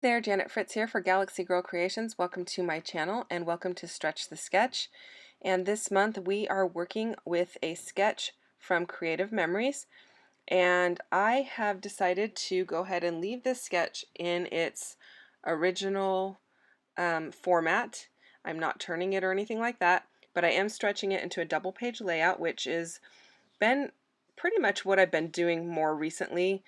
There, Janet Fritz here for Galaxy Girl Creations. Welcome to my channel and welcome to Stretch the Sketch. And this month we are working with a sketch from Creative Memories, and I have decided to go ahead and leave this sketch in its original format. I'm not turning it or anything like that, but I am stretching it into a double page layout, which has been pretty much what I've been doing more recently.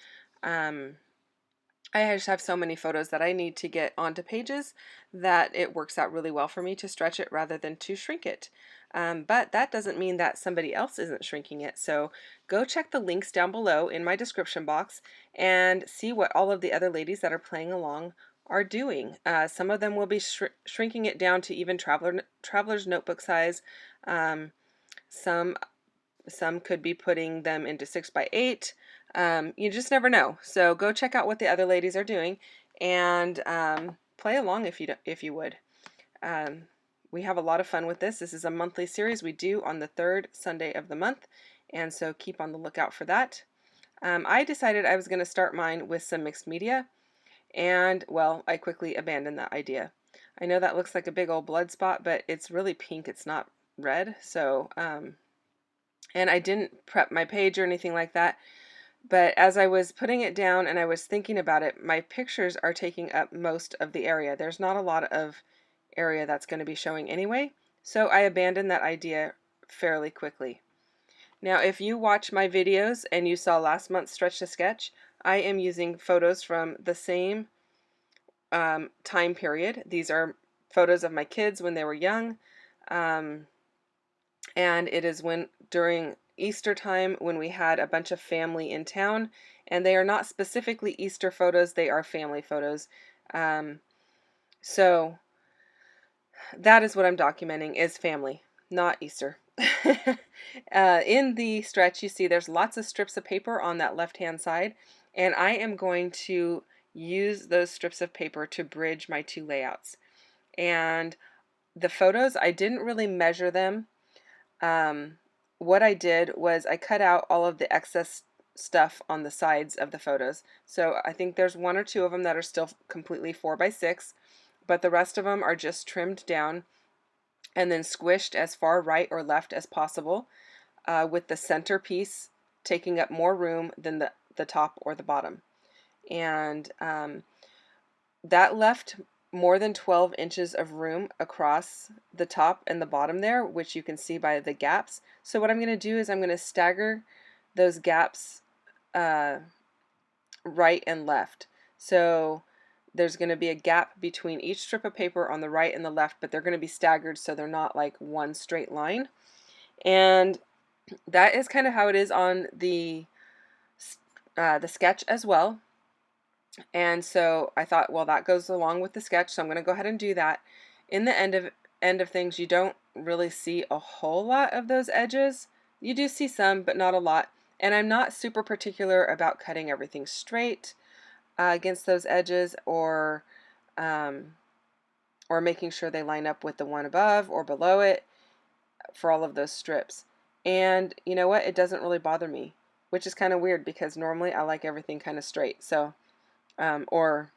I just have so many photos that I need to get onto pages that it works out really well for me to stretch it rather than to shrink it. But that doesn't mean that somebody else isn't shrinking it. So go check the links down below in my description box and see what all of the other ladies that are playing along are doing. Some of them will be shrinking it down to even traveler's notebook size. Um, some some could be putting them into 6x8. You just never know. So go check out what the other ladies are doing and play along if you would. Um, we have a lot of fun with this. This is a monthly series we do on the third Sunday of the month, and so keep on the lookout for that. I decided I was going to start mine with some mixed media, and well, I quickly abandoned that idea. I know that looks like a big old blood spot, but it's really pink. It's not red, so and I didn't prep my page or anything like that. But as I was putting it down and I was thinking about it, my pictures are taking up most of the area. There's not a lot of area that's going to be showing anyway, so I abandoned that idea fairly quickly. Now, if you watch my videos and you saw last month's Stretch to Sketch, I am using photos from the same time period. These are photos of my kids when they were young. And it is during Easter time when we had a bunch of family in town, and they are not specifically Easter photos, they are family photos. So that is what I'm documenting, is family, not Easter. In the stretch, you see there's lots of strips of paper on that left-hand side, and I am going to use those strips of paper to bridge my two layouts. And the photos, I didn't really measure them. What I did was I cut out all of the excess stuff on the sides of the photos. So I think there's one or two of them that are still completely 4x6, but the rest of them are just trimmed down and then squished as far right or left as possible, with the center piece taking up more room than the top or the bottom. And that left more than 12 inches of room across the top and the bottom there, which you can see by the gaps. So what I'm going to do is I'm going to stagger those gaps right and left. So there's going to be a gap between each strip of paper on the right and the left, but they're going to be staggered so they're not like one straight line. And that is kind of how it is on the sketch as well. And so I thought, well, that goes along with the sketch, so I'm going to go ahead and do that. In the end of things, you don't really see a whole lot of those edges. You do see some, but not a lot. And I'm not super particular about cutting everything straight against those edges, or making sure they line up with the one above or below it for all of those strips. And you know what? It doesn't really bother me, which is kind of weird because normally I like everything kind of straight. So or,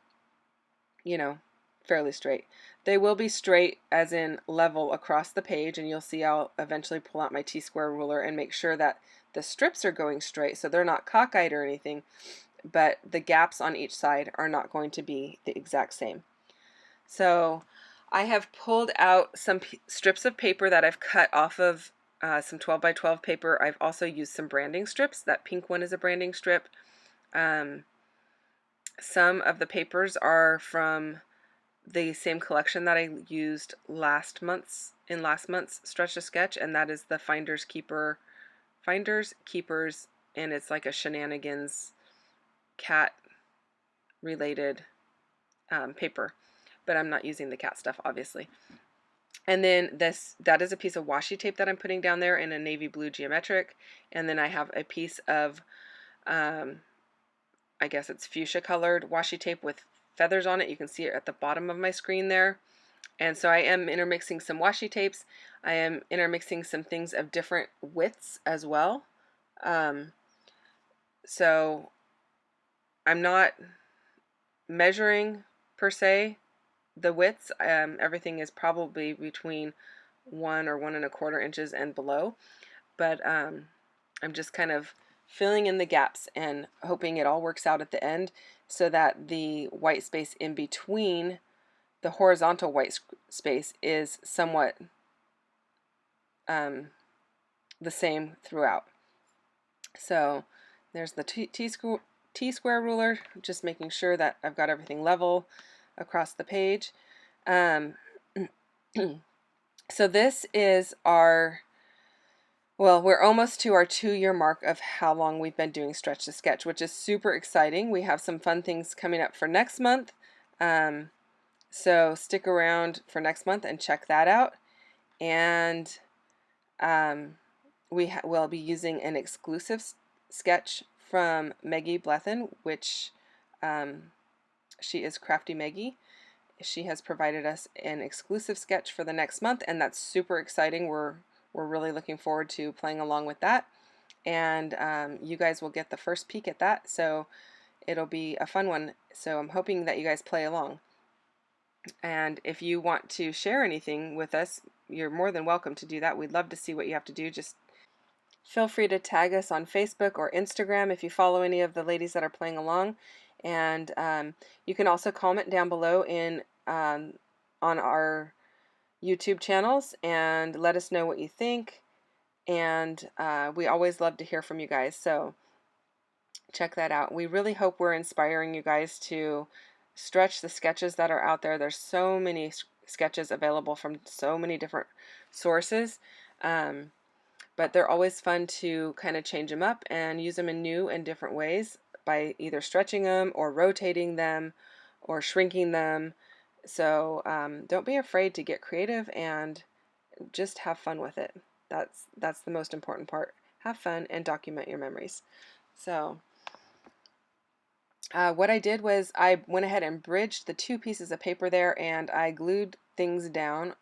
you know, fairly straight. They will be straight as in level across the page, and you'll see I'll eventually pull out my T-square ruler and make sure that the strips are going straight so they're not cockeyed or anything, but the gaps on each side are not going to be the exact same. So I have pulled out some strips of paper that I've cut off of some 12x12 paper. I've also used some branding strips. That pink one is a branding strip. Some of the papers are from the same collection that I used in last month's Stretch to Sketch, and that is the Finders Keepers, and it's like a shenanigans cat related paper, but I'm not using the cat stuff, obviously. And then that is a piece of washi tape that I'm putting down there in a navy blue geometric, and then I have a piece of I guess it's fuchsia colored washi tape with feathers on it. You can see it at the bottom of my screen there. And so I am intermixing some washi tapes. I am intermixing some things of different widths as well. So I'm not measuring per se. The widths, everything is probably between 1 or 1 1/4 inches and below, but I'm just kind of filling in the gaps and hoping it all works out at the end so that the white space in between the horizontal white space is somewhat the same throughout. So there's the T-square ruler, just making sure that I've got everything level across the page. So this is our, well, we're almost to our 2-year mark of how long we've been doing Stretch to Sketch, which is super exciting. We have some fun things coming up for next month. So stick around for next month and check that out. And we'll be using an exclusive sketch from Maggie Blethen, which she is Crafty Maggie. She has provided us an exclusive sketch for the next month, and that's super exciting. We're really looking forward to playing along with that, and you guys will get the first peek at that, so it'll be a fun one. So I'm hoping that you guys play along. And if you want to share anything with us, you're more than welcome to do that. We'd love to see what you have to do. Just feel free to tag us on Facebook or Instagram if you follow any of the ladies that are playing along. And you can also comment down below on our YouTube channels and let us know what you think. And we always love to hear from you guys, so check that out. We really hope we're inspiring you guys to stretch the sketches that are out there. There's so many sketches available from so many different sources. But they're always fun to kind of change them up and use them in new and different ways by either stretching them or rotating them or shrinking them. So don't be afraid to get creative and just have fun with it. That's the most important part. Have fun and document your memories. So what I did was I went ahead and bridged the 2 pieces of paper there, and I glued things down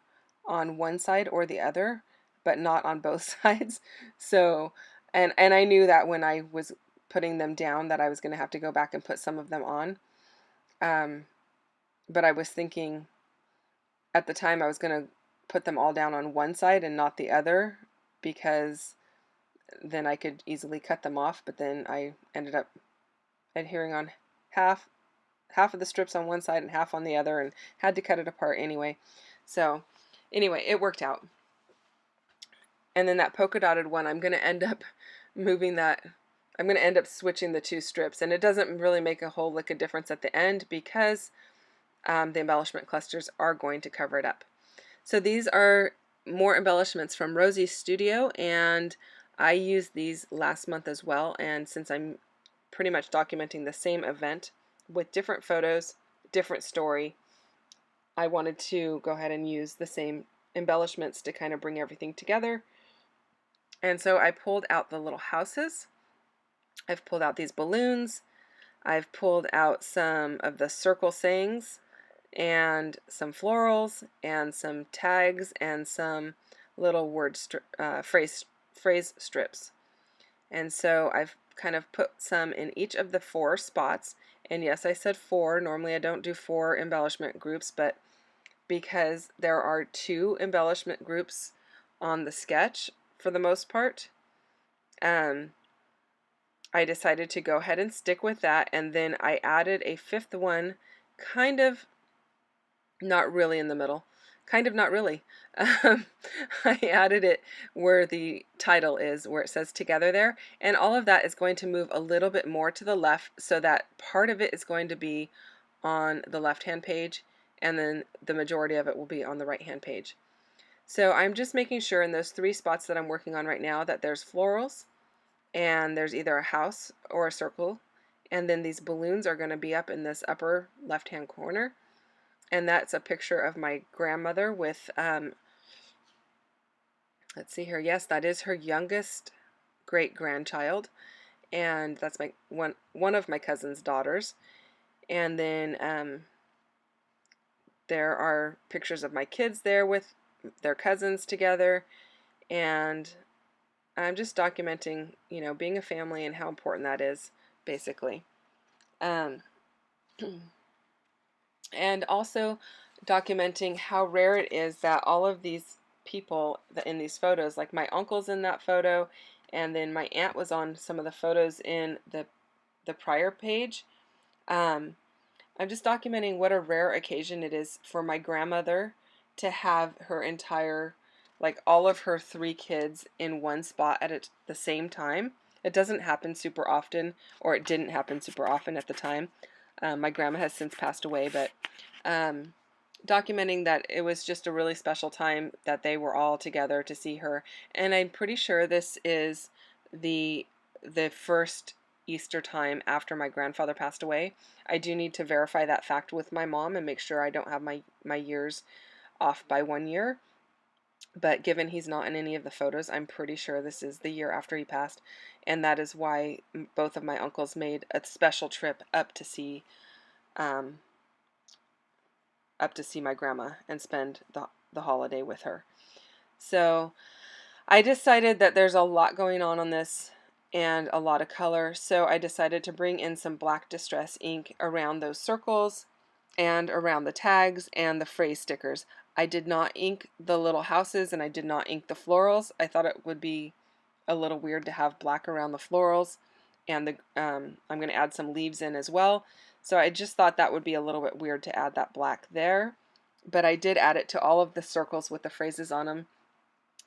on one side or the other, but not on both sides. So, and I knew that when I was putting them down that I was going to have to go back and put some of them on. But I was thinking at the time I was going to put them all down on one side and not the other, because then I could easily cut them off. But then I ended up adhering on half of the strips on one side and half on the other, and had to cut it apart anyway. So anyway, it worked out. And then that polka dotted one, I'm going to end up moving that. I'm going to end up switching the 2 strips, and it doesn't really make a whole lick of difference at the end because the embellishment clusters are going to cover it up. So these are more embellishments from Rosie's Studio, and I used these last month as well. And since I'm pretty much documenting the same event with different photos, different story, I wanted to go ahead and use the same embellishments to kind of bring everything together. And so I pulled out the little houses. I've pulled out these balloons. I've pulled out some of the circle sayings and some florals and some tags and some little word phrase strips. And so I've kind of put some in each of the 4 spots. And yes, I said 4. Normally I don't do 4 embellishment groups, but because there are 2 embellishment groups on the sketch for the most part, I decided to go ahead and stick with that. And then I added a 5th one, kind of not really in the middle, kind of not really. I added it where the title is, where it says together there, and all of that is going to move a little bit more to the left, so that part of it is going to be on the left hand page and then the majority of it will be on the right hand page. So I'm just making sure in those 3 spots that I'm working on right now that there's florals and there's either a house or a circle, and then these balloons are going to be up in this upper left hand corner. And that's a picture of my grandmother with, let's see here, yes, that is her youngest great-grandchild, and that's my one of my cousin's daughters. And then there are pictures of my kids there with their cousins together, and I'm just documenting, being a family and how important that is, basically. And also documenting how rare it is that all of these people in these photos, like my uncle's in that photo, and then my aunt was on some of the photos in the prior page. Um, I'm just documenting what a rare occasion it is for my grandmother to have her entire, like all of her 3 kids in one spot at the same time. It doesn't happen super often, or it didn't happen super often at the time. My grandma has since passed away, but um, documenting that it was just a really special time that they were all together to see her. And I'm pretty sure this is the first Easter time after my grandfather passed away. I do need to verify that fact with my mom and make sure I don't have my years off by 1 year. But given he's not in any of the photos, I'm pretty sure this is the year after he passed. And that is why both of my uncles made a special trip um, up to see my grandma and spend the holiday with her. So I decided that there's a lot going on this and a lot of color, so I decided to bring in some black distress ink around those circles and around the tags and the phrase stickers. I did not ink the little houses and I did not ink the florals. I thought it would be a little weird to have black around the florals, and I'm going to add some leaves in as well. So I just thought that would be a little bit weird to add that black there, but I did add it to all of the circles with the phrases on them,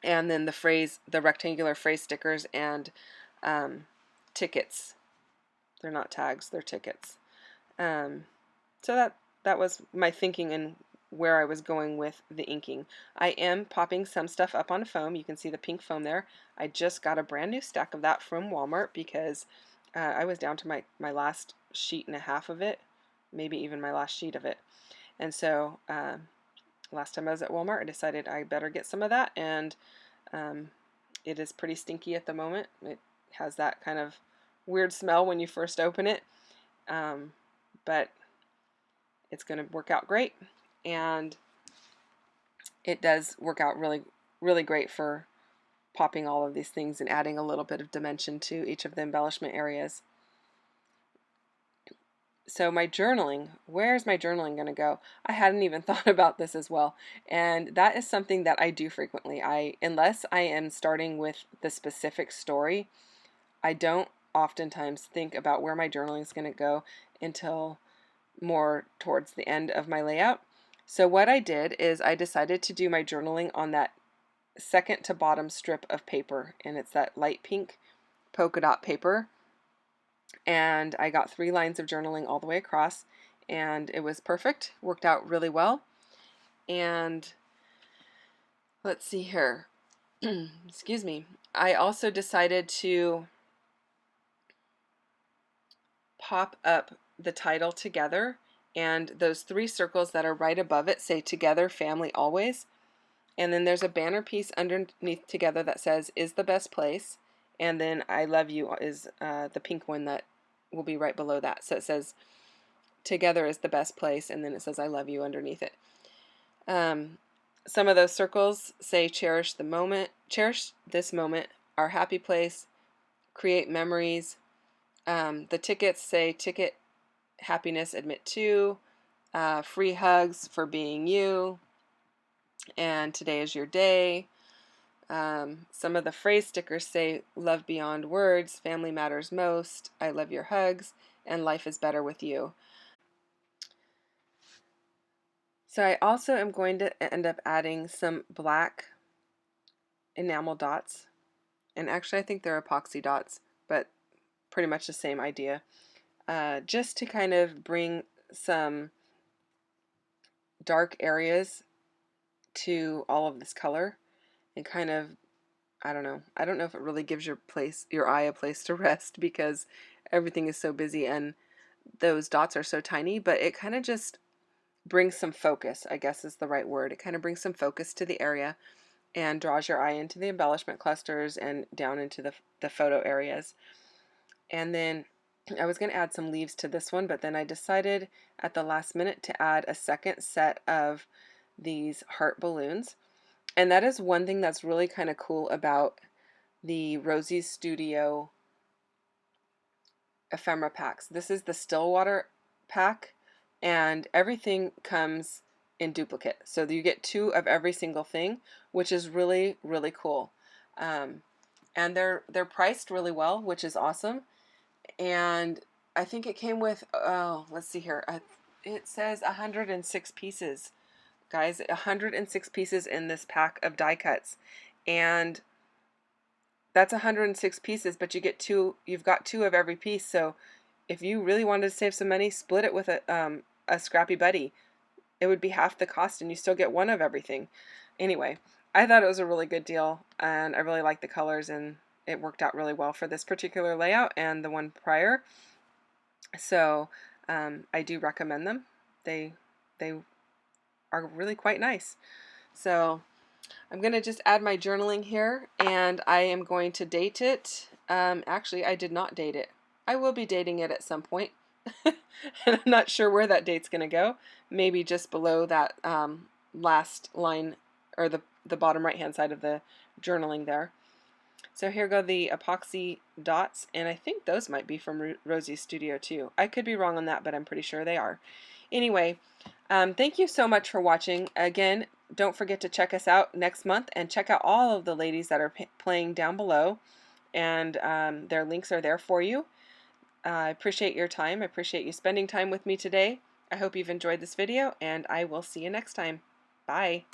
and then the rectangular phrase stickers and tickets. They're not tags, they're tickets. So that was my thinking and where I was going with the inking. I am popping some stuff up on foam. You can see the pink foam there. I just got a brand new stack of that from Walmart because I was down to my last sheet and a half of it, maybe even my last sheet of it. And so last time I was at Walmart, I decided I better get some of that, and it is pretty stinky at the moment. It has that kind of weird smell when you first open it, but it's going to work out great, and it does work out really, really great for popping all of these things and adding a little bit of dimension to each of the embellishment areas. So my journaling, where's my journaling going to go? I hadn't even thought about this as well, and that is something that I do frequently. Unless I am starting with the specific story, I don't oftentimes think about where my journaling is going to go until more towards the end of my layout. So what I did is I decided to do my journaling on that second to bottom strip of paper, and it's that light pink polka dot paper. And I got 3 lines of journaling all the way across, and it was perfect, worked out really well. And let's see here. Excuse me. I also decided to pop up the title Together, and those 3 circles that are right above it say Together, Family, Always. And then there's a banner piece underneath Together that says Is the Best Place, and then I Love You is the pink one that will be right below that. So it says Together is the best place, and then it says I love you underneath it. Some of those circles say cherish the moment, cherish this moment, our happy place, create memories. The tickets say ticket, happiness, admit to, free hugs for being you, and today is your day. Some of the phrase stickers say love beyond words, family matters most, I love your hugs, and life is better with you. So I also am going to end up adding some black enamel dots, and actually I think they're epoxy dots, but pretty much the same idea, just to kind of bring some dark areas to all of this color and kind of, I don't know if it really gives your eye a place to rest because everything is so busy and those dots are so tiny, but it kind of just brings some focus, I guess is the right word. It kind of brings some focus to the area and draws your eye into the embellishment clusters and down into the photo areas. And then I was going to add some leaves to this one, but then I decided at the last minute to add a second set of these heart balloons. And that is one thing that's really kind of cool about the Rosie's Studio ephemera packs. This is the Stillwater pack, and everything comes in duplicate. So you get 2 of every single thing, which is really, really cool. And they're priced really well, which is awesome. And I think it came with, oh, let's see here. It says 106 pieces. Guys, 106 pieces in this pack of die cuts. And that's 106 pieces, but you get 2, you've got 2 of every piece. So if you really wanted to save some money, split it with a scrappy buddy. It would be half the cost and you still get 1 of everything. Anyway, I thought it was a really good deal, and I really like the colors, and it worked out really well for this particular layout and the one prior. So I do recommend them. They are really quite nice. So I'm going to just add my journaling here, and I am going to date it. Actually, I did not date it. I will be dating it at some point. And I'm not sure where that date's going to go. Maybe just below that last line, or the bottom right hand side of the journaling there. So here go the epoxy dots, and I think those might be from Rosie's studio too. I could be wrong on that, but I'm pretty sure they are. Anyway, thank you so much for watching. Again, don't forget to check us out next month, and check out all of the ladies that are playing down below, and their links are there for you. I appreciate your time. I appreciate you spending time with me today. I hope you've enjoyed this video, and I will see you next time. Bye.